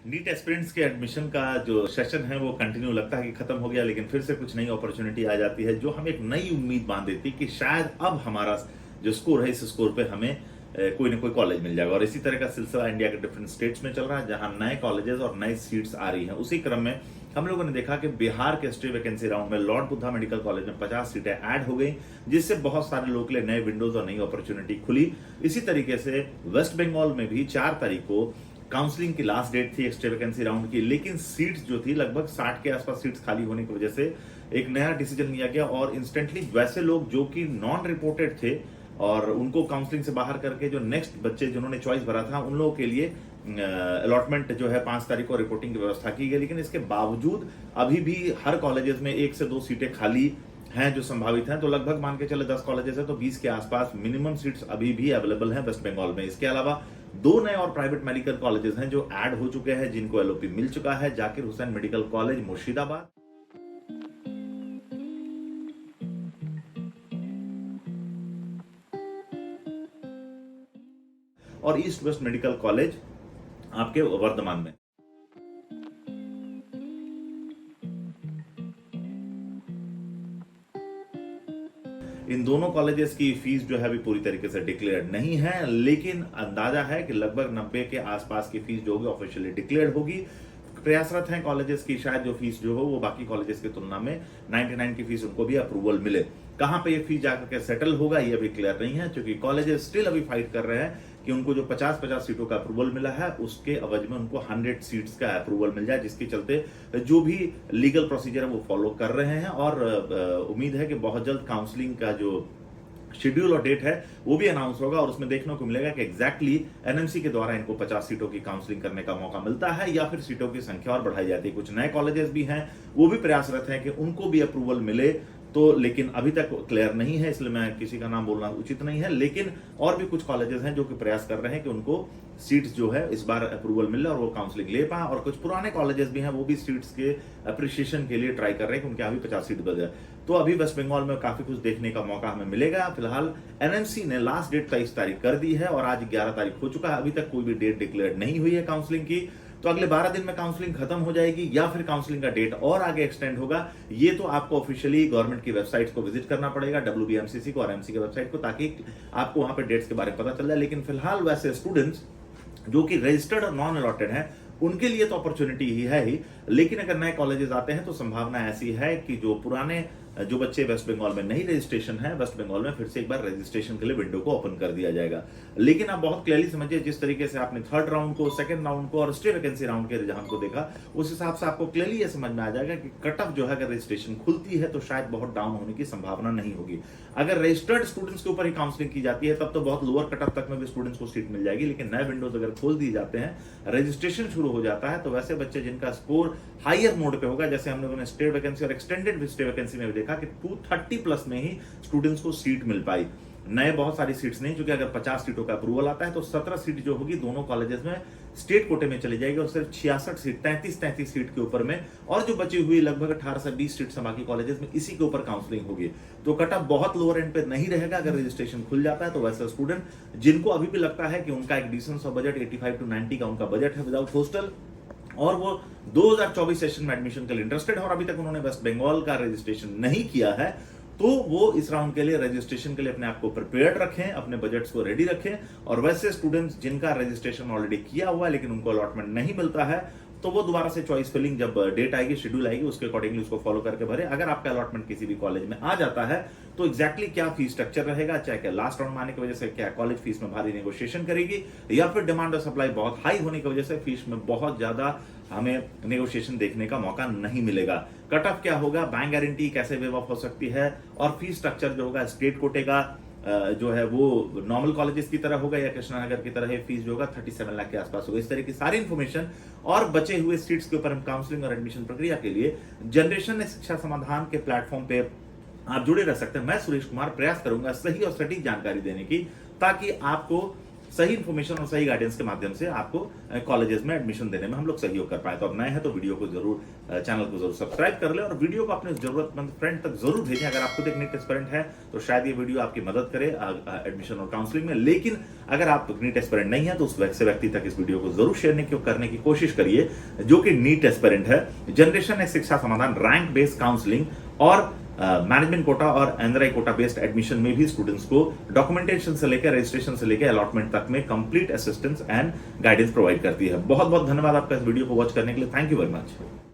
NEET aspirants के admission का जो सेशन है वो कंटिन्यू लगता है कि खत्म हो गया, लेकिन फिर से कुछ नई अपॉर्चुनिटी आ जाती है जो हमें एक नई उम्मीद बांध देती है कि शायद अब हमारा जो स्कोर है इस स्कोर पे हमें कोई ना कोई कॉलेज मिल जाएगा। और इसी तरह का सिलसिला इंडिया के डिफरेंट स्टेट्स में चल रहा है जहां नए कॉलेजेस और नई सीट्स आ रही हैं। उसी क्रम में हम लोगों ने देखा कि बिहार के स्टे वैकेंसी राउंड में लॉर्ड बुद्धा मेडिकल कॉलेज में 50 सीटें ऐड हो गई, जिससे बहुत सारे लोगों के लिए नए विंडोज और नई अपॉर्चुनिटी खुली। इसी तरीके से वेस्ट बंगाल में भी 4 तारीख को काउंसलिंग की लास्ट डेट थी एक्स्ट्रा वैकेंसी राउंड की, लेकिन सीट्स जो थी लगभग 60 के आसपास सीट्स खाली होने की वजह से एक नया डिसीजन लिया गया और इंस्टेंटली वैसे लोग जो कि नॉन रिपोर्टेड थे और उनको काउंसलिंग से बाहर करके जो नेक्स्ट बच्चे जिन्होंने चॉइस भरा था उन लोगों के लिए अलॉटमेंट जो है 5 तारीख को रिपोर्टिंग की व्यवस्था की गई। लेकिन इसके बावजूद अभी भी हर कॉलेजेस में 1 से 2 सीटें खाली हैं जो संभावित हैं, तो लगभग मान के चले 10 कॉलेजेस है तो 20 के आसपास मिनिमम सीट्स अभी भी अवेलेबल हैं वेस्ट बंगाल में। इसके अलावा 2 नए और प्राइवेट मेडिकल कॉलेजेस हैं जो ऐड हो चुके हैं, जिनको एलओपी मिल चुका है। जाकिर हुसैन मेडिकल कॉलेज मुर्शिदाबाद और ईस्ट वेस्ट मेडिकल कॉलेज आपके वर्धमान में। इन दोनों कॉलेजेस की फीस जो है अभी पूरी तरीके से डिक्लेयर नहीं है, लेकिन अंदाजा है कि लगभग 90 के आसपास की फीस जो होगी ऑफिशियली डिक्लेयर होगी। प्रयासरत हैं कॉलेजेस की शायद जो फीस जो हो वो बाकी कॉलेजेस की तुलना में 99 की फीस उनको भी अप्रूवल मिले। कहां पे ये फीस जाकर के सेटल होगा ये अभी क्लियर नहीं है, क्योंकि कॉलेजेस स्टिल अभी फाइट कर रहे हैं कि उनको जो 50-50 सीटों का अप्रूवल मिला है उसके एवज में उनको 100 सीट्स का अप्रूवल मिल जाए, जिसके चलते जो भी लीगल प्रोसीजर है वो फॉलो कर रहे हैं। और उम्मीद है कि बहुत जल्द काउंसलिंग का जो शेड्यूल और डेट है वो भी अनाउंस होगा और उसमें देखने को मिलेगा कि एग्जैक्टली एनएमसी के द्वारा इनको 50 सीटों की काउंसलिंग करने का मौका मिलता है या फिर सीटों की संख्या और बढ़ाई जाती है। कुछ नए कॉलेजेस भी हैं वो भी प्रयासरत हैं कि उनको भी अप्रूवल मिले, तो लेकिन अभी तक क्लियर नहीं है, इसलिए मैं किसी का नाम बोलना उचित नहीं है। लेकिन और भी कुछ कॉलेजेस हैं जो कि प्रयास कर रहे हैं कि उनको सीट्स जो है इस बार अप्रूवल मिले और वो काउंसलिंग ले पाए। और कुछ पुराने कॉलेजेस भी हैं वो भी सीट्स के अप्रिशिएशन के लिए ट्राई कर रहे हैं कि उनके यहाँ भी 50 सीट बचे। तो अभी वेस्ट बंगाल में काफी कुछ देखने का मौका हमें मिलेगा। फिलहाल एनएमसी ने लास्ट डेट 23 तारीख कर दी है और आज 11 तारीख हो चुका है, अभी तक कोई भी डेट डिक्लेयर नहीं हुई है काउंसलिंग की। तो अगले 12 दिन में काउंसलिंग खत्म हो जाएगी या फिर काउंसलिंग का डेट और आगे एक्सटेंड होगा, ये तो आपको ऑफिशियली गवर्नमेंट की वेबसाइट को विजिट करना पड़ेगा, WBMCC को और एमसी की वेबसाइट को, ताकि आपको वहां पे डेट्स के बारे में पता चल जाए। लेकिन फिलहाल वैसे स्टूडेंट्स जो कि रजिस्टर्ड और नॉन अलॉटेड हैं उनके लिए तो अपॉर्चुनिटी ही है ही, लेकिन अगर नए कॉलेजेस आते हैं तो संभावना ऐसी है कि जो पुराने जो बच्चे वेस्ट बंगाल में नहीं रजिस्ट्रेशन है, वेस्ट बंगाल में फिर से एक बार रजिस्ट्रेशन के लिए विंडो को ओपन कर दिया जाएगा। लेकिन आप बहुत क्लियरली समझिए, जिस तरीके से आपने थर्ड राउंड को, सेकंड राउंड को और स्टे वैकेंसी राउंड के रुझान को देखा, उस हिसाब से आपको क्लियरली ये समझ में आ जाएगा कि कट ऑफ जो है अगर रजिस्ट्रेशन खुलती है तो शायद बहुत डाउन होने की संभावना नहीं होगी। अगर रजिस्टर्ड स्टूडेंट्स के ऊपर ही काउंसलिंग की जाती है तब तो बहुत लोअर कट ऑफ तक में भी स्टूडेंट्स को सीट मिल जाएगी, लेकिन नए विंडोज अगर खोल दिए जाते हैं, रजिस्ट्रेशन शुरू हो जाता है, तो वैसे बच्चे जिनका स्कोर हायर मोड पे होगा, जैसे हम लोगों ने स्टे वैकेंसी और एक्सटेंडेड स्टे वैकेंसी में भी देखा कि 230 प्लस में ही स्टूडेंट्स को सीट मिल पाई। नए बहुत सारी सीट्स नहीं, क्योंकि अगर 50 सीटों का अप्रूवल आता है तो 17 सीट जो होगी दोनों कॉलेजेस में स्टेट कोटे में चली जाएगी और सिर्फ 66 सीट 33 सीट के ऊपर में, और जो बची हुई लगभग 18 से 20 सीट बाकी कॉलेजेस में इसी के ऊपर काउंसलिंग होगी। तो कट ऑफ बहुत लोअर एंड पे नहीं रहेगा अगर रजिस्ट्रेशन खुल जाता है। तो वैसे स्टूडेंट जिनको अभी भी लगता है कि उनका एक डिसेंट सा बजट 85 to 90 का उनका बजट है विदाउट हॉस्टल, और वो 2024 सेशन में एडमिशन के लिए इंटरेस्टेड है और अभी तक उन्होंने वेस्ट बंगाल का रजिस्ट्रेशन नहीं किया है, तो वो इस राउंड के लिए रजिस्ट्रेशन के लिए अपने आप को प्रिपेयर्ड रखें, अपने बजट्स को रेडी रखें। और वैसे स्टूडेंट्स जिनका रजिस्ट्रेशन ऑलरेडी किया हुआ है लेकिन उनको अलॉटमेंट नहीं मिलता है, तो वो दोबारा से चॉइस फिलिंग जब डेट आएगी, शेड्यूल आएगी, उसके अकॉर्डिंगली उसको फॉलो करके भरे। अगर आपका अलॉटमेंट किसी भी कॉलेज में आ जाता है तो एग्जैक्टली क्या फीस स्ट्रक्चर रहेगा, चाहे क्या लास्ट राउंड में आने की वजह से क्या कॉलेज फीस में भारी नेगोशिएशन करेगी, या फिर डिमांड और सप्लाई बहुत हाई होने की वजह से फीस में बहुत ज्यादा हमें नेगोशिएशन देखने का मौका नहीं मिलेगा। कट ऑफ क्या होगा, बैंक गारंटी कैसे वेव ऑफ हो सकती है, और फीस स्ट्रक्चर जो होगा स्टेट कोटे का जो है वो नॉर्मल कॉलेजेस की तरह होगा या कृष्णा नगर की तरह, फीस जो होगा 37 लाख के आसपास होगा। इस तरह की सारी इंफॉर्मेशन और बचे हुए सीट्स के ऊपर हम काउंसलिंग और एडमिशन प्रक्रिया के लिए जनरेशन शिक्षा समाधान के प्लेटफॉर्म पे आप जुड़े रह सकते हैं। मैं सुरेश कुमार प्रयास करूंगा सही और सटीक जानकारी देने की, ताकि आपको सही इन्फॉर्मेशन और सही गाइडेंस के माध्यम से आपको कॉलेजेस में एडमिशन देने में हम लोग सहयोग कर पाए। तो अब नए हैं तो वीडियो को जरूर, चैनल को जरूर सब्सक्राइब कर ले और वीडियो को अपने जरूरतमंद फ्रेंड तक जरूर भेजें। अगर आप खुद एक नीट एस्पिरेंट है तो शायद ये वीडियो आपकी मदद करे एडमिशन और काउंसलिंग में, लेकिन अगर आप नीट एस्पिरेंट नहीं है तो उस वैसे व्यक्ति तक इस वीडियो को जरूर शेयर करने की कोशिश करिए जो कि नीट एस्पिरेंट है। जनरेशन है शिक्षा समाधान रैंक बेस्ड काउंसलिंग और मैनेजमेंट कोटा और एनआरआई कोटा बेस्ड एडमिशन में भी स्टूडेंट्स को डॉक्यूमेंटेशन से लेकर रजिस्ट्रेशन से लेकर अलॉटमेंट तक में complete assistance and guidance provide करती है। बहुत बहुत धन्यवाद आपका इस वीडियो को वॉच करने के लिए। Thank you very much.